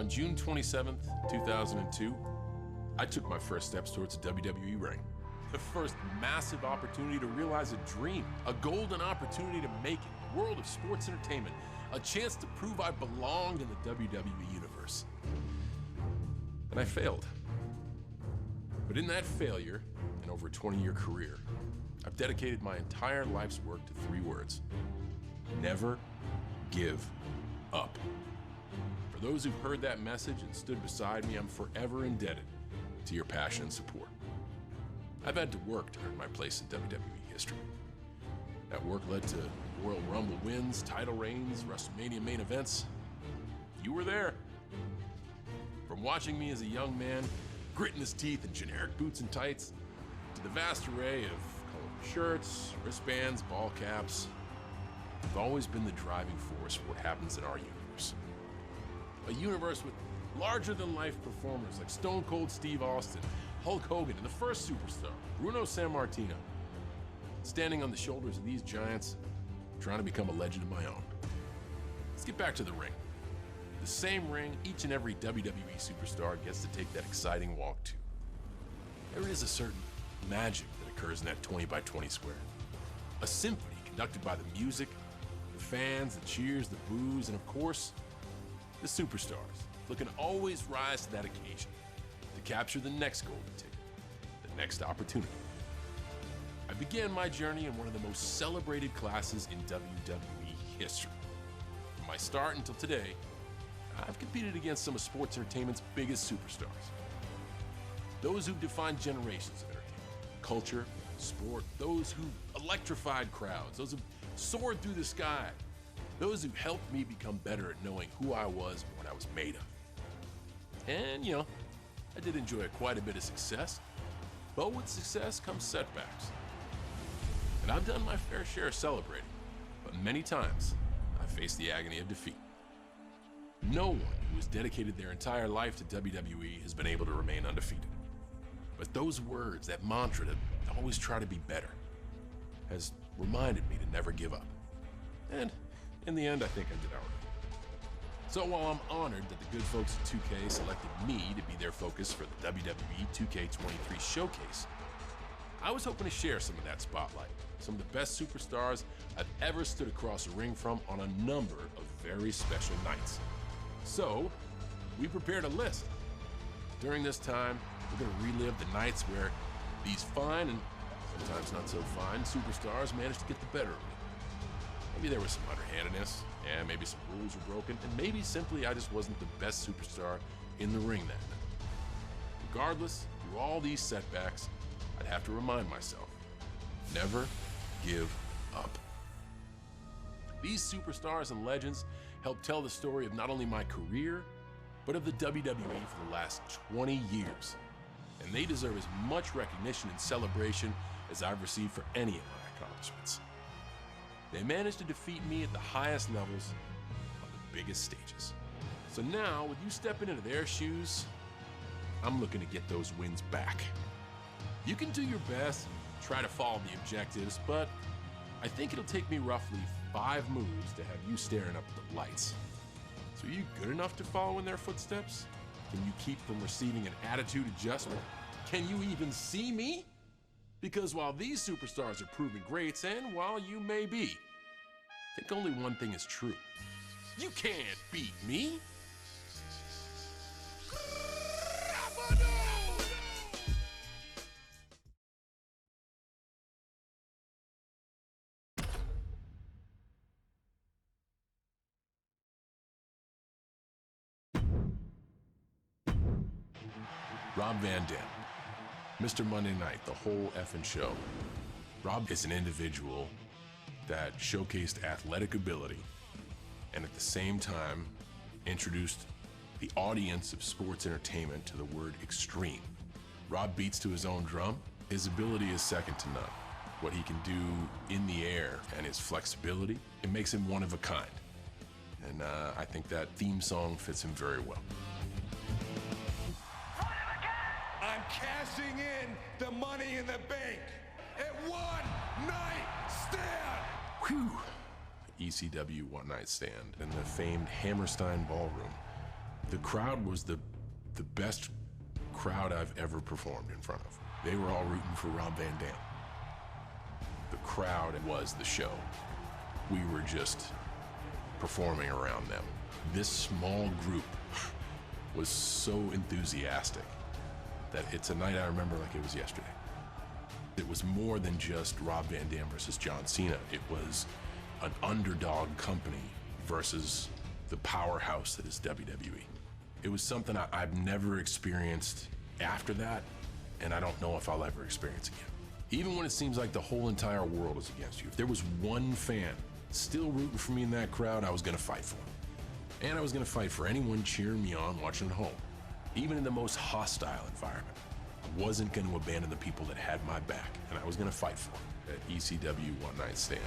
On June 27th, 2002, I took my first steps towards a WWE ring. The first massive opportunity to realize a dream, a golden opportunity to make it, the world of sports entertainment, a chance to prove I belonged in the WWE universe. And I failed. But in that failure, and over a 20-year career, I've dedicated my entire life's work to 3 words: never give up. For those who've heard that message and stood beside me, I'm forever indebted to your passion and support. I've had to work to earn my place in WWE history. That work led to Royal Rumble wins, title reigns, WrestleMania main events. You were there. From watching me as a young man, gritting his teeth in generic boots and tights, to the vast array of colorful shirts, wristbands, ball caps, you've always been the driving force for what happens in our universe. A universe with larger-than-life performers like Stone Cold Steve Austin, Hulk Hogan, and the first superstar, Bruno Sammartino. Standing on the shoulders of these giants, trying to become a legend of my own. Let's get back to the ring. The same ring each and every WWE superstar gets to take that exciting walk to. There is a certain magic that occurs in that 20-by-20 square. A symphony conducted by the music, the fans, the cheers, the boos, and of course, the superstars, looking to always rise to that occasion, to capture the next golden ticket, the next opportunity. I began my journey in one of the most celebrated classes in WWE history. From my start until today, I've competed against some of sports entertainment's biggest superstars. Those who've defined generations of entertainment, culture, sport, those who've electrified crowds, those who've soared through the sky, those who helped me become better at knowing who I was and what I was made of. And, you know, I did enjoy quite a bit of success, but with success comes setbacks. And I've done my fair share of celebrating, but many times I've faced the agony of defeat. No one who has dedicated their entire life to WWE has been able to remain undefeated. But those words, that mantra to always try to be better, has reminded me to never give up. And in the end, I think I did all right. So while I'm honored that the good folks at 2K selected me to be their focus for the WWE 2K23 showcase, I was hoping to share some of that spotlight, some of the best superstars I've ever stood across a ring from on a number of very special nights. So, we prepared a list. During this time, we're going to relive the nights where these fine and sometimes not so fine superstars managed to get the better of me. Maybe there was some underhandedness, and maybe some rules were broken, and maybe simply I just wasn't the best superstar in the ring that night. Regardless, through all these setbacks, I'd have to remind myself, never give up. These superstars and legends help tell the story of not only my career, but of the WWE for the last 20 years. And they deserve as much recognition and celebration as I've received for any of my accomplishments. They managed to defeat me at the highest levels on the biggest stages. So now, with you stepping into their shoes, I'm looking to get those wins back. You can do your best and try to follow the objectives, but I think it'll take me roughly 5 moves to have you staring up at the lights. So are you good enough to follow in their footsteps? Can you keep from receiving an attitude adjustment? Can you even see me? Because while these superstars are proven greats, and while you may be, I think only one thing is true. You can't beat me. Rob Van Dam, Mr. Monday Night, the whole effing show. Rob is an individual that showcased athletic ability and at the same time introduced the audience of sports entertainment to the word extreme. Rob beats to his own drum. His ability is second to none. What he can do in the air and his flexibility, it makes him one of a kind. And I think that theme song fits him very well. I'm cashing in the money in the bank at One Night Stand. Whew. ECW One Night Stand in the famed Hammerstein Ballroom. The crowd was the best crowd I've ever performed in front of. They were all rooting for Rob Van Dam. The crowd was the show. We were just performing around them. This small group was so enthusiastic that it's a night I remember like it was yesterday. It was more than just Rob Van Dam versus John Cena. It was an underdog company versus the powerhouse that is WWE. It was something I've never experienced after that, and I don't know if I'll ever experience again. Even when it seems like the whole entire world is against you, if there was one fan still rooting for me in that crowd, I was gonna fight for him. And I was gonna fight for anyone cheering me on watching at home. Even in the most hostile environment, I wasn't gonna abandon the people that had my back, and I was gonna fight for them at ECW One Night Stand.